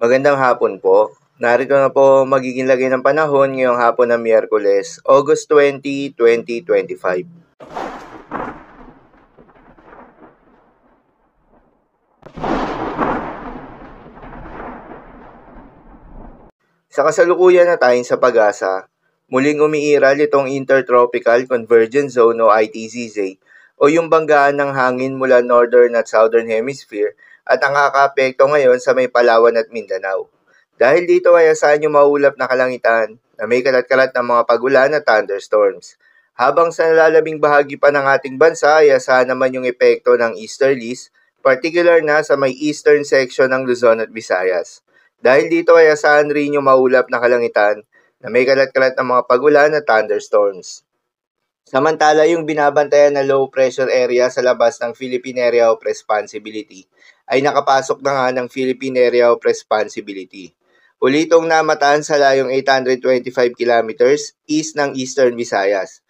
Magandang hapon po. Narito na po magiging lagay ng panahon ngayong hapon ng Miyerkules, August 20, 2025. Sa kasalukuyan na tayong sa pag-asa, muling umiiral itong Intertropical Convergence Zone o ITCZ o yung banggaan ng hangin mula Northern at Southern Hemisphere at ang nakakaapekto ngayon sa may Palawan at Mindanao. Dahil dito ay asahan yung maulap na kalangitan na may kalat-kalat ng mga pagulan at thunderstorms. Habang sa nalalabing bahagi pa ng ating bansa ay asahan naman yung epekto ng easterlies, particular na sa may eastern section ng Luzon at Visayas. Dahil dito ay asahan rin yung maulap na kalangitan na may kalat-kalat ng mga pagulan at thunderstorms. Samantala, yung binabantayan na low pressure area sa labas ng Philippine Area of Responsibility ay nakapasok na nga ng Philippine Area of Responsibility. Uli itong namataan sa layong 825 kilometers east ng Eastern Visayas.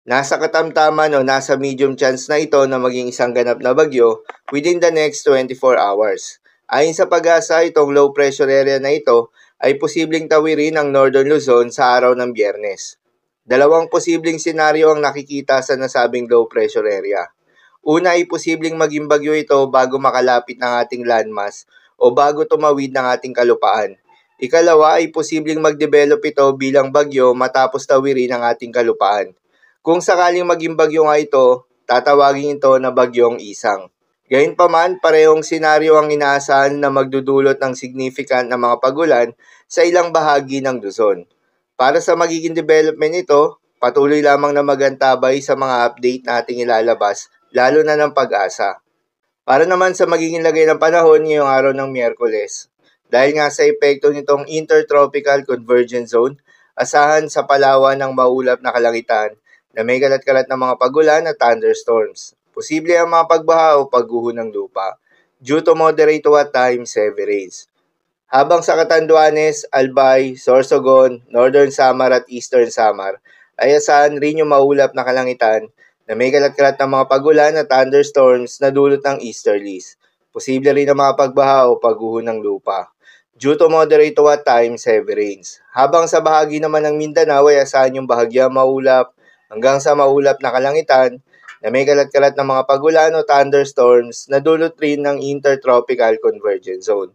Nasa katamtaman o nasa medium chance na ito na maging isang ganap na bagyo within the next 24 hours. Ayon sa pag-asa, itong low pressure area na ito ay posibleng tawirin ang Northern Luzon sa araw ng Biyernes. Dalawang posibleng senaryo ang nakikita sa nasabing low pressure area. Una ay posibleng maging bagyo ito bago makalapit ng ating landmass o bago tumawid ng ating kalupaan. Ikalawa ay posibleng mag-develop ito bilang bagyo matapos tawirin ang ating kalupaan. Kung sakaling maging bagyo nga ito, tatawagin ito na bagyong isang. Gayunpaman, parehong senaryo ang inaasahan na magdudulot ng significant na mga pagulan sa ilang bahagi ng Luzon. Para sa magiging development nito, patuloy lamang na magantabay sa mga update na ating ilalabas, lalo na ng pag-asa. Para naman sa magiging lagay ng panahon ngayong araw ng Miyerkules, dahil nga sa epekto nitong Intertropical Convergence Zone, asahan sa Palawan ng maulap na kalangitan na may kalat-kalat na mga pagulan at thunderstorms. Posible ang mga pagbaha o pagguho ng lupa due to moderate to at times heavy rains. Habang sa Catanduanes, Albay, Sorsogon, Northern Samar at Eastern Samar ay asahan rin yung maulap na kalangitan na may kalat-kalat ng mga pagulan at thunderstorms na dulot ng easterlies. Posible rin ang mga pagbaha o pagguho ng lupa due to moderate to at times heavy rains. Habang sa bahagi naman ng Mindanao ay asahan yung bahagyang maulap hanggang sa maulap na kalangitan na may kalat-kalat ng mga pagulan o thunderstorms na dulot rin ng Intertropical Convergence Zone.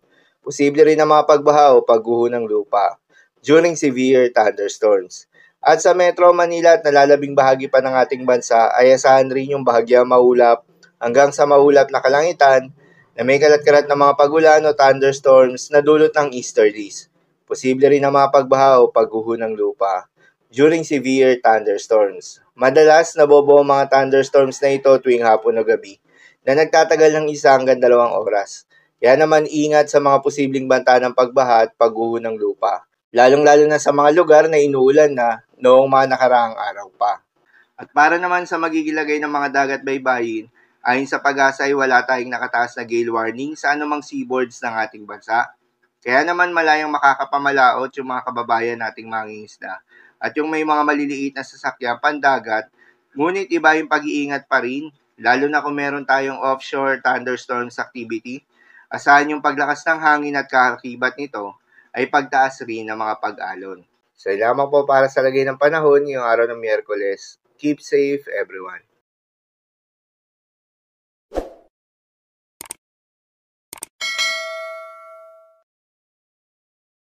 Posible rin ang mga pagbaha o pagguho ng lupa during severe thunderstorms. At sa Metro Manila at nalalabing bahagi pa ng ating bansa ay asahan rin yung bahagyang maulap hanggang sa maulap na kalangitan na may kalat-kalat ng mga pagulan o thunderstorms na dulot ng easterlies. Posible rin ang mga pagbaha o pagguho ng lupa during severe thunderstorms. Madalas nabobuo ang mga thunderstorms na ito tuwing hapon o gabi na nagtatagal ng 1 hanggang 2 oras. Kaya naman ingat sa mga posibleng banta ng pagbaha at pagguho ng lupa, lalong-lalo na sa mga lugar na inuulan na noong mga nakaraang araw pa. At para naman sa magigilagay ng mga dagat baybayin, ayon sa pag-asa ay wala tayong nakataas na gale warning sa anumang seaboards ng ating bansa. Kaya naman malayang makakapamalaot yung mga kababayan nating mangingisda. At yung may mga maliliit na sasakyan pandagat, ngunit iba yung pag-iingat pa rin, lalo na kung meron tayong offshore thunderstorms activity. Asahan yung paglakas ng hangin at kakakibat nito ay pagtaas rin ng mga pag-alon. Salamat po para sa lagay ng panahon ngayong araw ng Miyerkules. Keep safe everyone.